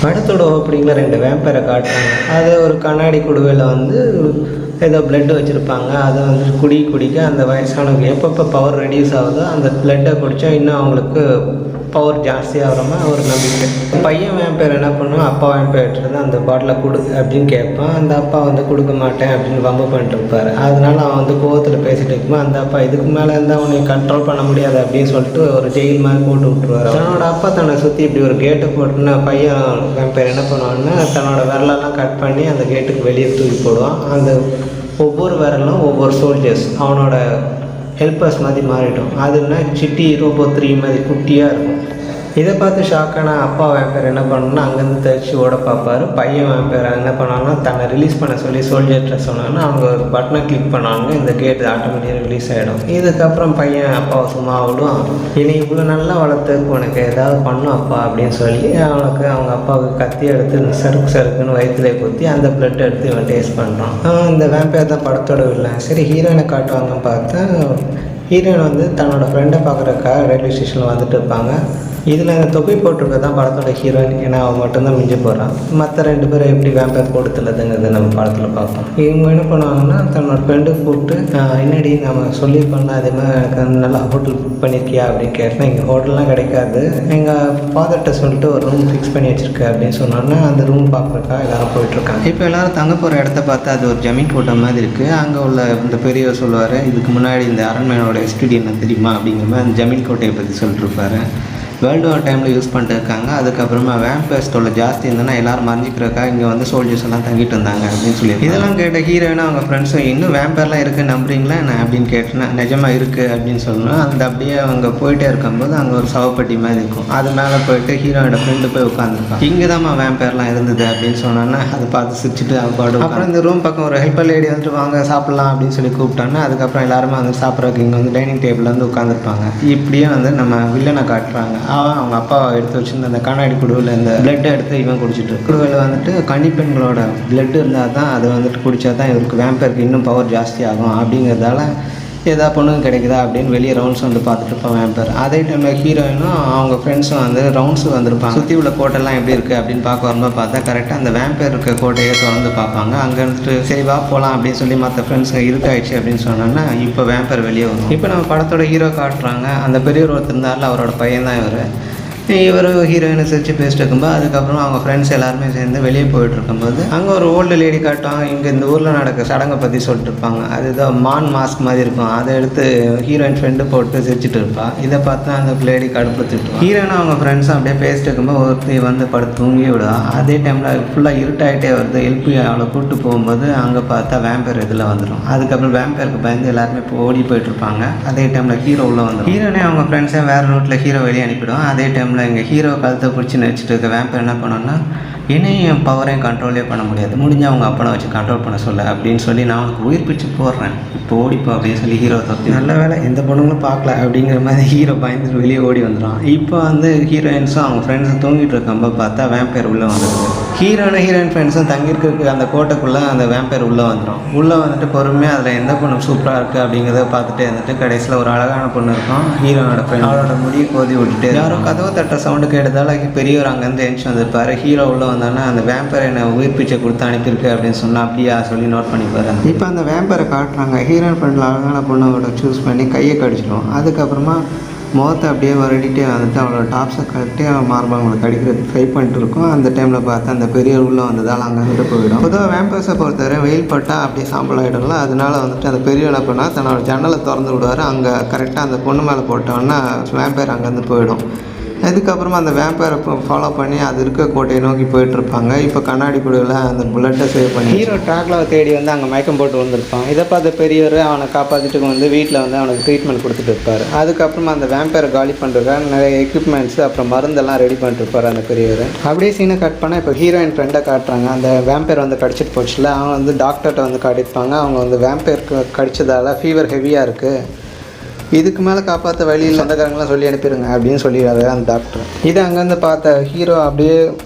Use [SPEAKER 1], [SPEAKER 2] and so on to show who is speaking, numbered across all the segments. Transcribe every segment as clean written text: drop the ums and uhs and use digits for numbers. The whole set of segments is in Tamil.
[SPEAKER 1] படத்தோட ஓப்பனிங்கில் 2 வேம்பரை காட்டுறாங்க. அது ஒரு கண்ணாடி குடுவையில் வந்து ஏதோ பிளட்டு வச்சுருப்பாங்க. அதை வந்து குடிக்க அந்த வயசானவங்க எப்பப்போ பவர் ரெடியூஸ் ஆகுதோ அந்த பிளட்டை குடித்தா இன்னும் அவங்களுக்கு பவர் ஜாஸ்தியாகிற மாதிரி ஒரு நம்பிக்கை. பையன் வேம்பயர் என்ன பண்ணுவான், அப்பா வேம்பயர்கிட்ட அந்த பாட்டிலை கொடு அப்படின்னு கேட்பான். அந்த அப்பா வந்து கொடுக்க மாட்டேன் அப்படின்னு வம்பு பண்ணிட்டு இருப்பார். அதனால அவன் வந்து கோவத்தில் பேசிகிட்டு இருக்கும்போது அந்த அப்பா இதுக்கு மேலே இருந்தால் அவனை கண்ட்ரோல் பண்ண முடியாது அப்படின்னு சொல்லிட்டு ஒரு ஜெயில் மாதிரி போட்டு விட்டுருவார். தன்னோட அப்பா தன்னை சுற்றி இப்படி ஒரு கேட்டை போட்டுன்னு பையன் வேம்பயர் என்ன பண்ணுவான்னா தன்னோட விரலெல்லாம் கட் பண்ணி அந்த கேட்டுக்கு வெளியே தூக்கி போடுவான். அந்த ஒவ்வொரு விரலும் ஒவ்வொரு சோல்ஜர்ஸ் அவனோட ஹெல்ப்பர்ஸ் மாதிரி மாறிட்டோம். அதுன்னா சிட்டி ரோபோ 3 மாதிரி குட்டியாக இருக்கும். இதை பார்த்து ஷாக்கான அப்பா வேம்பயர் என்ன பண்ணணும்னா அங்கேருந்து தச்சு ஓட பார்ப்பார். பையன் வேம்பயர் என்ன பண்ணாங்கன்னா தன்னை ரிலீஸ் பண்ண சொல்லி சோல்ஜர்கிட்ட சொன்னாங்கன்னா அவங்க ஒரு பட்டனை கிளிக் பண்ணாங்க, இந்த கேட் ஆட்டோமேட்டிக்காக ரிலீஸ் ஆகிடும். இதுக்கப்புறம் பையன் அப்பாவை சும்மா விடுவான். இனி இவ்வளோ நல்லா வளர்த்துக்கு உனக்கு ஏதாவது பண்ணும் அப்பா அப்படின்னு சொல்லி அவனுக்கு அவங்க அப்பாவுக்கு கத்தி எடுத்து சறுக்குன்னு வயிற்றுல குத்தி அந்த பிளட் எடுத்து இவன் டேஸ்ட் பண்ணுறான். இந்த வேம்பயர் தான் படத்தோட இல்லை. சரி ஹீரோயினை காட்டுவாங்கன்னு பார்த்தா ஹீரோயின் வந்து தன்னோட ஃப்ரெண்டை பார்க்குறக்காக ரயில்வே ஸ்டேஷனில் வந்துட்டு இருப்பாங்க. இதில் இந்த தொப்பி போட்டிருக்க தான் படத்தோட ஹீரோயின். ஏன்னா அவன் மட்டும்தான் மிஞ்சி போகிறான். மற்ற 2 பேரும் எப்படி வேம்பயர் கொடுத்துலதுங்கிறது நம்ம படத்தில் பார்ப்போம். இவங்க என்ன பண்ணுவாங்கன்னா தன்னோட ஃப்ரெண்டுக்கு கூப்பிட்டு என்னடி நம்ம சொல்லியிருக்கோம்னா அதே மாதிரி எனக்கு நல்லா ஹோட்டல் புக் பண்ணியிருக்கியா அப்படின்னு கேட்டேன். இங்கே ஹோட்டல்லாம் கிடைக்காது, எங்கள் ஃபாதர்கிட்ட சொல்லிட்டு ஒரு ரூம் ஃபிக்ஸ் பண்ணி வச்சுருக்க அப்படின்னு சொன்னோன்னா அந்த ரூம் பார்க்குறக்கா எல்லோரும் போயிட்டுருக்காங்க. இப்போ எல்லோரும் தங்க போகிற இடத்த பார்த்தா அது ஒரு ஜமீன் கோட்டை மாதிரி இருக்குது. அங்கே உள்ள இந்த பெரியவர் சொல்லுவார், இதுக்கு முன்னாடி இந்த அரண்மனையோட ஹிஸ்டரி என்ன தெரியுமா அப்படிங்கிற மாதிரி அந்த ஜமீன் கோட்டையை பற்றி சொல்லிட்டுருப்பாரு. வேர்ல்டு வார் டைமில் யூஸ் பண்ணிட்டு இருக்காங்க. அதுக்கப்புறமா வேம்பயர்ஸ் தொல்லை ஜாஸ்தி இருந்ததுன்னா எல்லோரும் மறைஞ்சிக்கிறக்கா இங்கே வந்து சோல்ஜர்ஸ் எல்லாம் தங்கிட்டு இருந்தாங்க அப்படின்னு சொல்லி இதெல்லாம் கேட்ட ஹீரோயினா அவங்க ஃப்ரெண்ட்ஸும் இன்னும் வேம்பயர்லாம் இருக்குது நம்புறீங்களா என்ன அப்படின்னு கேட்டேன்னா நிஜமாக இருக்குது அப்படின்னு சொல்லணும். அந்த அப்படியே அவங்க போயிட்டே இருக்கும்போது அங்கே ஒரு சவப்பட்டி மாதிரி இருக்கும். அது மேலே போயிட்டு ஹீரோயோட ஃப்ரெண்டு போய் உட்காந்துருக்கான். இங்கே தான்மா வேம்பயர்லாம் இருந்தது அப்படின்னு சொன்னோன்னா அதை பார்த்து சிரிச்சுட்டு அவன் பாடு. அப்புறம் இந்த ரூம் பக்கம் ஒரு ஹெல்ப்பர் லேடி வந்துட்டு வாங்க சாப்பிட்லாம் அப்படின்னு சொல்லி கூப்பிட்டாங்கன்னா அதுக்கப்புறம் எல்லாருமே வந்து சாப்பிட்றதுக்கு இங்கே வந்து டைனிங் டேபிளில் வந்து உட்காந்துருப்பாங்க. இப்படியே வந்து நம்ம வில்லனை காட்டுறாங்க. அவங்க அப்பாவை எடுத்து வச்சுருந்து அந்த கண்ணாடி குடுவில் இந்த பிளட்டை எடுத்து இவன் குடிச்சிட்டு குடுவில் வந்துட்டு கன்னிப்பெண்களோட பிளட் இருந்தால் தான் அதை வந்துட்டு குடித்தா தான் இவருக்கு வேம்பயருக்கு இன்னும் பவர் ஜாஸ்தி ஆகும் அப்படிங்கிறதால ஏதாவது பொண்ணுங்க கிடைக்குதா அப்படின்னு வெளியே ரவுண்ட்ஸ் வந்து பார்த்துட்டு இருப்பான் வேம்பயர். அதே டைமில் ஹீரோயினும் அவங்க ஃப்ரெண்ட்ஸும் வந்து ரவுண்ட்ஸ் வந்திருப்பாங்க. சுற்றி உள்ள கோட்டைலாம் எப்படி இருக்குது அப்படின்னு பார்க்க வரும்போது பார்த்தா கரெக்டாக அந்த வேம்பயர் இருக்க கோட்டையை திறந்து பார்ப்பாங்க. அங்கே இருந்துட்டு சரி வா போகலாம் அப்படின்னு சொல்லி மற்ற ஃப்ரெண்ட்ஸுங்க இருக்காயிடுச்சு அப்படின்னு சொன்னோன்னா இப்போ வேம்பயர் வெளியே வரும். இப்போ நம்ம படத்தோட ஹீரோ காட்டுறாங்க. அந்த பெரியவர் ஒருத்தர் இருந்தாலும் அவரோட பையன் தான் இவர் ஹீரோயினை சிரிச்சு பேசிட்டு இருக்கும்போது அதுக்கப்புறம் அவங்க ஃப்ரெண்ட்ஸ் எல்லாருமே சேர்ந்து வெளியே போயிட்டு இருக்கும்போது அங்கே ஒரு ஓல்டு லேடி காட்டுவாங்க. இங்கே இந்த ஊரில் நடக்க சடங்கை பற்றி சொல்லிட்டு இருப்பாங்க. அதுதான் மான் மாஸ்க் மாதிரி இருக்கும். அதை எடுத்து ஹீரோயின் ஃப்ரெண்டு போட்டு சிரிச்சுட்டு இருப்பாள். இதை பார்த்தா அந்த லேடி கடுப்பு திட்டுவான். ஹீரோயினும் அவங்க ஃப்ரெண்ட்ஸும் அப்படியே பேசிட்டு இருக்கும்போது ஒருத்தி வந்து படுத்து தூங்கி விடுவா. அதே டைமில் ஃபுல்லாக இருட்டாகிட்டே வருது. எழுப்பி அவளை கூப்பிட்டு போகும்போது அங்கே பார்த்தா வேம்பயர் இதில் வந்துடும். அதுக்கப்புறம் வேம்பயருக்கு பயந்து எல்லாருமே ஓடி போயிட்டு இருப்பாங்க. அதே டைமில் ஹீரோ உள்ள வந்துடும். ஹீரோனே அவங்க ஃப்ரெண்ட்ஸே வேறு ரூட்டில் ஹீரோ வெளியே அனுப்பிவிடும். அதே டைமில் எங்கள் ஹீரோ கழுத்தை பிடிச்சி நடிச்சிட்டு இருக்க வேம்பயர் என்ன பண்ணோன்னா என்னையும் என் பவரையும் கண்ட்ரோலே பண்ண முடியாது, முடிஞ்சு அவங்க அப்பனை வச்சு கண்ட்ரோல் பண்ண சொல்ல அப்படின்னு சொல்லி நான் அவனுக்கு உயிர் பிடிச்சி போடுறேன், இப்போ ஓடிப்போ அப்படின்னு சொல்லி ஹீரோ தப்பி நல்ல வேலை எந்த பொண்ணுங்களும் பார்க்கல அப்படிங்கிற மாதிரி ஹீரோ பயந்துட்டு வெளியே ஓடி வந்துடும். இப்போ வந்து ஹீரோயின்ஸும் அவங்க ஃப்ரெண்ட்ஸும் தூங்கிட்டு இருக்கும்போது பார்த்தா வேம்பயர் உள்ளே வந்துடுது. ஹீரோயின் ஃப்ரெண்ட்ஸும் தங்கியிருக்க அந்த கோட்டைக்குள்ளே அந்த வேம்பயர் உள்ளே வந்துடும். உள்ளே வந்துட்டு பொறுமையாக அதில் எந்த பொண்ணு சூப்பராக இருக்குது அப்படிங்கிறத பார்த்துட்டு இருந்துட்டு கடைசியில் ஒரு அழகான பொண்ணு இருக்கும். ஹீரோனோட ஃப்ரெண்ட் அவளோட முடியை கோதி விட்டுட்டு யாரும் கதவை தட்ட சவுண்டு கேட்டதால் பெரியவர் அங்கேருந்து எழுந்து வந்திருப்பார். ஹீரோ உள்ளே வந்தோன்னா அந்த வேம்பயர் என்னை உயிர் பிச்சை கொடுத்து அனுப்பியிருக்கு அப்படின்னு சொன்னால் அப்படியா சொல்லி நோட் பண்ணி பாருங்க. இப்போ அந்த வேம்பயரை காட்டுறாங்க. ஹீரோயின் ஃப்ரெண்டில் அழகான பொண்ணோட சூஸ் பண்ணி கையை கடிச்சிடும். அதுக்கப்புறமா முகத்தை அப்படியே வருடிட்டே வந்துட்டு அவளோட டாப்ஸை கட்டி அவன் மார்பங்களை கடிக்கிறதுக்கு ட்ரை பண்ணிட்டு இருக்கும். அந்த டைமில் பார்த்து அந்த பெரிய உள்ளே வந்ததால் அங்கே வந்துட்டு போயிடும். பொதுவாக வேம்பயர்ஸை பொறுத்தவரை வெயில் பட்டால் அப்படியே சாம்பல் ஆகிடும்ல. அதனால வந்துட்டு அந்த பெரிய என்ன பண்ணால் தன்னோட ஜன்னலை திறந்து விடுவார். அங்கே கரெக்டாக அந்த பொண்ணு மேலே போட்டோன்னா வேம்பயர் அங்கேருந்து போயிடும். இதுக்கப்புறமா அந்த வேம்பயரை ஃபாலோ பண்ணி அது இருக்க கோட்டையை நோக்கி போயிட்டுருப்பாங்க. இப்போ கண்ணாடி குழுவில் அந்த புல்லட்டை சேவ் பண்ணி ஹீரோ ட்ராக்ல தேடி வந்து அங்கே மயக்கம் போட்டு வந்திருப்பான். இதை பார்த்த பெரியவர் அவனை காப்பாற்றிட்டு வந்து வீட்டில் வந்து அவனுக்கு ட்ரீட்மெண்ட் கொடுத்துட்டு இருப்பார். அதுக்கப்புறமா அந்த வேம்பயரை காலி பண்ணுறதுக்காக நிறைய எக்யூப்மெண்ட்ஸ் அப்புறம் மருந்தெல்லாம் ரெடி பண்ணிட்டு இருப்பார் அந்த பெரியவர். அப்படியே சீனை கட் பண்ணால் இப்போ ஹீரோயின் ஃப்ரெண்டை காட்டுறாங்க. அந்த வேம்பயர் வந்து கடிச்சிட்டு போச்சுல, அவங்க வந்து டாக்டர்கிட்ட வந்து காட்டியிருப்பாங்க. அவங்க வந்து வேம்பயருக்கு கடிச்சதால் ஃபீவர் ஹெவியாக இருக்குது, இதுக்கு மேலே காப்பாற்ற வழியில் சொந்தக்காரங்களாம் சொல்லி அனுப்பிடுங்க அப்படின்னு சொல்லிடுறாரு அந்த டாக்டர். இதை அங்கேருந்து பார்த்த ஹீரோ அப்படியே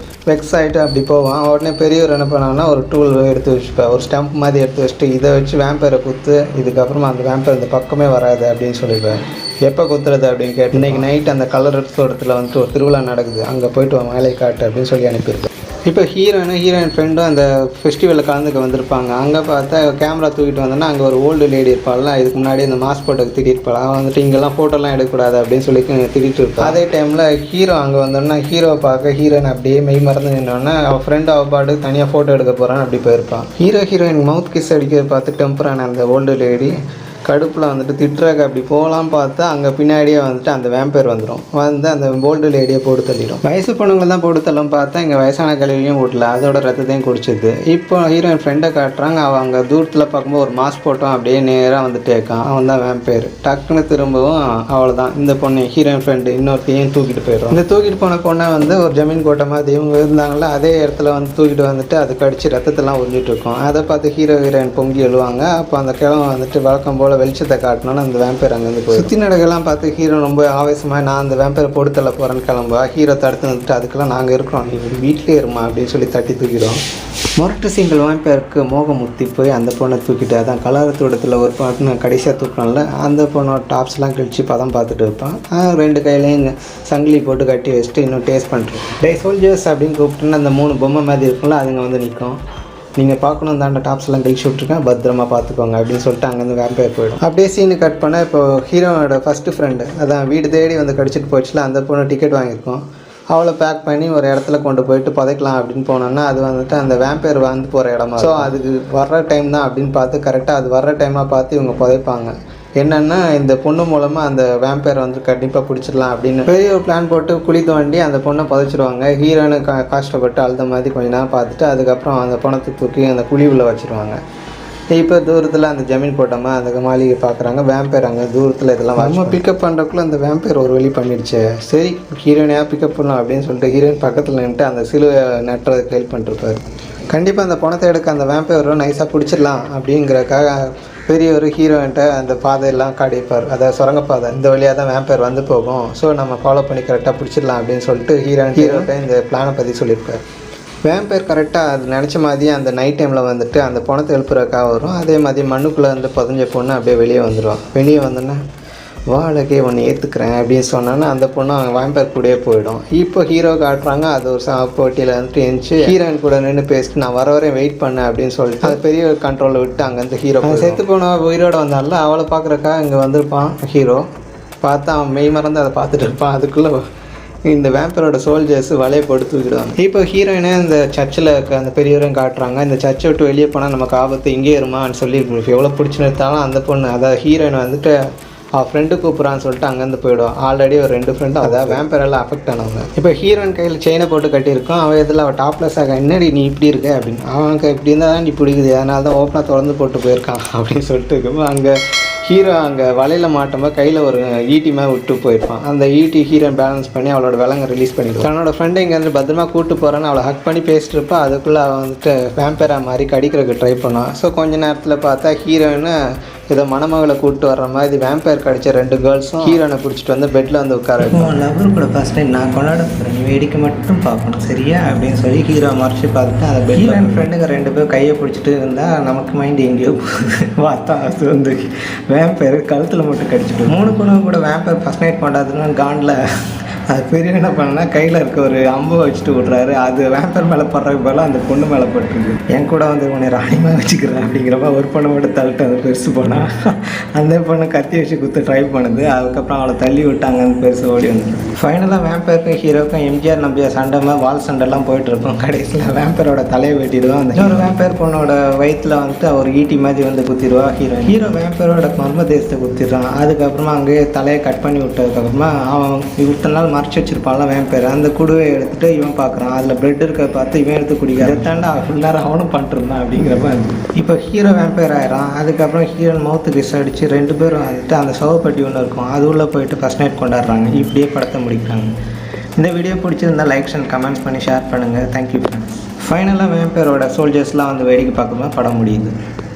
[SPEAKER 1] வெக்ஸ் ஆகிட்டு அப்படி போவான். உடனே பெரியவர் என்ன பண்ணாங்கன்னா ஒரு டூல் எடுத்து வச்சுப்பேன், ஒரு ஸ்டம்ப் மாதிரி எடுத்து வச்சுட்டு இதை வச்சு வேம்பயரை குத்து, இதுக்கப்புறமா அந்த வேம்பயர் இந்த பக்கமே வராது அப்படின்னு சொல்லிடுவேன். எப்போ குத்துறது அப்படின்னு கேட்டு இன்றைக்கி நைட் அந்த கலர் தோட்டத்தில் வந்துட்டு ஒரு திருவிழா நடக்குது, அங்கே போய்ட்டு வேலையை காட்டு அப்படின்னு சொல்லி அனுப்பியிருக்கேன். இப்போ ஹீரோயின் ஃப்ரெண்டும் அந்த ஃபெஸ்டிவலில் கலந்துக்க வந்திருப்பாங்க. அங்கே பார்த்தா கேமரா தூக்கிட்டு வந்தோன்னா அங்கே ஒரு ஓல்டு லேடி இருப்பாள்ல, இதுக்கு முன்னாடி இந்த மாஸ் போட்டோக்கு திட்டிருப்பாள். அவன் வந்துட்டு இங்கெல்லாம் ஃபோட்டோலாம் எடுக்கக்கூடாது அப்படின்னு சொல்லி திட்டிகிட்டு இருப்பாள். அதே டைமில் ஹீரோ அங்கே வந்தோன்னா ஹீரோவை பார்க்க ஹீரோயின் அப்படியே மெய் மறந்து நின்னோன்னா அவள் ஃப்ரெண்டு அவள் பாட்டு தனியாக ஃபோட்டோ எடுக்க போகிறான்னு அப்படி போயிருப்பான். ஹீரோயின் மவுத் கிஸ் அடிக்கிறத பார்த்து டெம்பரான அந்த ஓல்டு லேடி கடுப்பில் வந்துட்டு திட்டுறாக்க அப்படி போகலாம் பார்த்தா அங்கே பின்னாடியே வந்துட்டு அந்த வேம்பயர் வந்துடும். வந்து அந்த ஓல்டு லேடியை போட்டு தள்ளிடும். வயசு பொண்ணுங்களை தான் போட்டு தள்ளும் பார்த்தா இங்கே வயசான கழிவையும் விடல, அதோட ரத்தத்தையும் குடிச்சிது. இப்போ ஹீரோயின் ஃப்ரெண்டை காட்டுறாங்க. அவன் அங்கே தூரத்தில் பார்க்கும்போது ஒரு மாஸ் போட்டோம் அப்படியே நேராக வந்துட்டு இருக்கான். அவன் தான் வேம்பயர். டக்குன்னு திரும்பவும் அவ்வளோதான் இந்த பொண்ணு ஹீரோயின் ஃப்ரெண்டு இன்னொருத்தையும் தூக்கிட்டு போயிடும். இந்த தூக்கிட்டு போன பொண்ணை வந்து ஒரு ஜமீன் கோட்டை மாதிரி இவங்க இருந்தாங்களா, அதே இடத்துல வந்து தூக்கிட்டு வந்துட்டு அது கடிச்சு ரத்தத்தெல்லாம் உறிஞ்சிட்டு இருக்கும். அதை பார்த்து ஹீரோயின் பொங்கி எழுவாங்க. அப்போ அந்த கிழமை வந்துட்டு வழக்கம் போல் வெளிச்சத்தை காட்டணும்னு அந்த வேம்பயர் அங்கேருந்து போய் சுற்றி நடக்கெல்லாம் பார்த்து ஹீரோ ரொம்ப ஆவேசமாக நான் அந்த வேம்பயரை போட்டு தள்ள போகிறேன்னு கிளம்புவா. ஹீரோ தடுத்து வந்துட்டு அதுக்கெல்லாம் நாங்கள் இருக்கிறோம், நீ வீட்டிலே இருமா அப்படின்னு சொல்லி தட்டி தூக்கிடும். மொரட்டு சிங்கிள் வேம்பயருக்கு மோகம் முத்தி போய் அந்த பொண்ணை தூக்கிட்டு அதான் கலரத்தோட்டத்தில் ஒரு பாட்டு நான் கடைசியாக தூக்கணும்ல, அந்த பொண்ணோட டாப்ஸ்லாம் கிழிச்சு பதம் பார்த்துட்டு இருப்பான். ரெண்டு கையிலையும் சங்கிலி போட்டு கட்டி வச்சுட்டு இன்னும் டேஸ்ட் பண்ணுறோம். டே சோல்ஜர்ஸ் அப்படின்னு கூப்பிட்டுன்னு அந்த 3 பொம்மை மாதிரி இருக்கும்ல, அதுங்க வந்து நிற்கும். நீங்கள் பார்க்கணும் தாண்ட டாப்ஸ் எல்லாம் கழிச்சு விட்ருக்கேன், பத்திரமா பார்த்துக்கோங்க அப்படின்னு சொல்லிட்டு அங்கேருந்து வேம்பயர் போயிடும். அப்படியே சீனு கட் பண்ண இப்போ ஹீரோனோட ஃபஸ்ட்டு ஃப்ரெண்டு அதான் வீடு தேடி வந்து கடிச்சிட்டு போச்சுல, அந்த பொண்ணு டிக்கெட் வாங்கியிருக்கோம். அவளை பேக் பண்ணி ஒரு இடத்துல கொண்டு போயிட்டு புதைக்கலாம் அப்படின்னு போனோன்னா அது வந்துட்டு அந்த வேம்பயர் வந்து போகிற இடமா. ஸோ அதுக்கு வர்ற டைம் தான் அப்படின்னு பார்த்து கரெக்டாக அது வர்ற டைமாக பார்த்து இவங்க புதைப்பாங்க. என்னென்னா இந்த பொண்ணு மூலமாக அந்த வேம்பயர் வந்து கண்டிப்பாக பிடிச்சிடலாம் அப்படின்னு பெரிய ஒரு பிளான் போட்டு குழி தோண்டி அந்த பொண்ணை புதைச்சிருவாங்க. ஹீரோனு கஷ்டப்பட்டு அழுத மாதிரி கொஞ்ச நேரம் பார்த்துட்டு அதுக்கப்புறம் அந்த பணத்தை தூக்கி அந்த குழி உள்ள வச்சுருவாங்க. இப்போ தூரத்தில் அந்த ஜமீன் போட்டோமா அந்த மாளிகை பார்க்குறாங்க. வேம்பயர் அங்கே தூரத்தில் இதெல்லாம் நம்ம பிக்கப் பண்ணுறக்குள்ள அந்த வேம்பயர் ஒரு வழி பண்ணிடுச்சு. சரி ஹீரோயினையாக பிக்கப் பண்ணலாம் அப்படின்னு சொல்லிட்டு ஹீரோயின் பக்கத்தில் நின்றுட்டு அந்த சிலுவை நட்டுறதுக்கு ஹெல்ப் பண்ணிருப்பார். கண்டிப்பாக அந்த பணத்தை எடுக்க அந்த வேம்பயரை நைஸாக பிடிச்சிடலாம் அப்படிங்கிறக்காக பெரிய ஒரு ஹீரோயின்ட்ட அந்த பாதையெல்லாம் காட்டியிருப்பார். அதாவது சுரங்கப்பாதை, இந்த வழியாக தான் வேம்பயர் வந்து போகும், ஸோ நம்ம ஃபாலோ பண்ணி கரெக்டாக பிடிச்சிடலாம் அப்படின்னு சொல்லிட்டு ஹீரோட்ட இந்த பிளானை பற்றி சொல்லியிருப்பார். வேம்பயர் கரெக்டாக அது நினச்ச மாதிரியே அந்த நைட் டைமில் வந்துட்டு அந்த பணத்தை எழுப்புறக்காக வரும். அதே மாதிரி மண்ணுக்குள்ளே வந்து புதஞ்ச பொண்ணு அப்படியே வெளியே வந்துடுவான். வெளியே வந்தோன்னே வாழகே ஒன்று ஏற்றுக்கிறேன் அப்படின்னு சொன்னான்னா அந்த பொண்ணு அவங்க வேம்பயர் கூடயே போயிடும். இப்போ ஹீரோ காட்டுறாங்க. அது ஒரு போட்டியில் வந்துட்டு எழுந்துச்சு ஹீரோயின் கூட நின்று பேசிட்டு நான் வர வரையும் வெயிட் பண்ணேன் அப்படின்னு சொல்லிட்டு அது பெரிய ஒரு கண்ட்ரோலில் விட்டு அங்கேருந்து ஹீரோ செத்து போன உயிரோட வந்தால அவளை பார்க்குறக்கா இங்கே வந்திருப்பான். ஹீரோ பார்த்து அவன் மெய் மறந்து அதை பார்த்துட்டு இருப்பான். அதுக்குள்ளே இந்த வேம்பயரோட சோல்ஜர்ஸ் வலையை போட்டு தூக்கிடுவாங்க. இப்போ ஹீரோயினே இந்த சர்ச்சில் இருக்க அந்த பெரியவரையும் காட்டுறாங்க. இந்த சர்ச்சை விட்டு வெளியே போனால் நமக்கு ஆபத்து, இங்கே இருமான்னு சொல்லி எவ்வளோ பிடிச்சி நிறுத்தாலும் அந்த பொண்ணு அதாவது ஹீரோயின் வந்துட்டு அவள் ஃப்ரெண்டு கூப்பிட்றான்னு சொல்லிட்டு அங்கேருந்து போயிடுவான். ஆல்ரெடி ஒரு 2 ஃப்ரெண்டும் அதாவது வேம்பயரெல்லாம் அஃபெக்ட் ஆனவங்க. இப்போ ஹீரோயின் கையில் செயினை போட்டு கட்டியிருக்கோம். அவள் இதில் அவள் டாப்லெஸ் ஆக என்னடி நீ இப்படி இருக்க அப்படின்னு. அவனுக்கு இப்படி இருந்தால் தான் நீ பிடிக்குது, அதனால தான் ஓப்பனாக திறந்து போட்டு போயிருக்கான் அப்படின்னு சொல்லிட்டு இருக்கும்போது அங்கே ஹீரோ அங்கே வலையில் மாட்டும்போது கையில் ஒரு ஈட்டி மேலே விட்டு போயிருப்பான். அந்த ஈட்டி ஹீரோயின் பேலன்ஸ் பண்ணி அவளோட விலங்கை ரிலீஸ் பண்ணிடுவான். தன்னோட ஃப்ரெண்டை இங்கேருந்து பத்திரமா கூப்பிட்டு போகிறான்னு அவளை ஹக் பண்ணி பேசிட்டு இருப்பா. அதுக்குள்ளே அவள் வந்துட்டு வேம்பயராக மாதிரி கடிக்கிறதுக்கு ட்ரை பண்ணுவான். ஸோ கொஞ்ச நேரத்தில் பார்த்தா ஹீரோயின்னு ஏதோ மணமகளை கூப்பிட்டு வர்ற மாதிரி வேம்பயர் கடிச்ச 2 கேர்ள்ஸும் ஹீரோனை பிடிச்சிட்டு வந்து பெட்டில் வந்து உட்கார லவர் கூட ஃபஸ்ட் டைம் நான் கொண்டாட போகிறேன், நீ வேடிக்கை மட்டும் பார்க்கணும் சரியா அப்படின்னு சொல்லி ஹீரோ மறைச்சி பார்த்துட்டு அந்த பெட்டில் ஃப்ரெண்டுங்க 2 பேர் கையை பிடிச்சிட்டு இருந்தால் நமக்கு மைண்டு எங்கேயோ பார்த்தா அது வந்து வேம்பயர் கழுத்தில் மட்டும் கடிச்சிட்டு 3 பொண்ணு கூட வேம்பயர் ஃபஸ்ட் நைட் கொண்டாடுதுன்னா காண்டில் அது பெரிய என்ன பண்ணனா கையில் இருக்க ஒரு அம்பை வச்சுட்டு விட்றாரு. அது வேம்பயர் மேலே படுறதுக்கு போல அந்த பொண்ணு மேலே பட்டுருக்கு. என் கூட வந்து உன்னை ராணிமாக வச்சுக்கிறேன் அப்படிங்கிறப்ப ஒரு பொண்ணு மட்டும் தள்ளிட்டு அது பெருசு போனால் அந்த பொண்ணு கத்தி வச்சு குத்து ட்ரை பண்ணுது. அதுக்கப்புறம் அவளை தள்ளி விட்டாங்க, அந்த பெருசு ஓடி வந்து ஃபைனலாக வேம்பயருக்கும் ஹீரோக்கும் எம்ஜிஆர் நம்பியார் சண்டைமா வால் சண்டைலாம் போயிட்டுருக்கோம். கடைசியில் வேம்பயரோட தலையை வெட்டிடுவோம். அந்த ஒரு வேம்பயர் பொண்ணோட வயிற்றில் வந்துட்டு ஒரு ஈட்டி மாதிரி வந்து குத்திடுவா ஹீரோ வேம்பயரோட மர்ம தேசத்தை குத்திடுறான். அதுக்கப்புறமா அங்கேயே தலையை கட் பண்ணி விட்டதுக்கப்புறமா அவன் இத்தனை நாள் மறைச்சி வச்சிருப்பான்ல வேம்பயர், அந்த குடுவை எடுத்துகிட்டு இவன் பார்க்குறான். அதில் பிரெட் இருக்க பார்த்து இவன் எடுத்து குடிக்க அதை தாண்டா ஃபுல் நேரம் அவனும் பண்ணிட்டுருந்தான் அப்படிங்கிறப்ப இப்போ ஹீரோ வேம்பயர் ஆயிடும். அதுக்கப்புறம் ஹீரோயின் மவுத்து கிஸ் அடித்து 2 பேரும் வந்துட்டு அந்த சவப்பட்டி ஒன்று இருக்கும் அது உள்ளே போயிட்டு ஃபஸ்ட் நைட் கொண்டாடுறாங்க. இப்படியே படத்தை முடிக்கிறாங்க. இந்த வீடியோ பிடிச்சிருந்தால் லைக்ஸ் அண்ட் கமெண்ட்ஸ் பண்ணி ஷேர் பண்ணுங்கள். தேங்க்யூ. ஃபைனலாக வேம்பயரோட சோல்ஜர்ஸ்லாம் வந்து வேடிக்கை பார்க்கும்போது படம் முடியுது.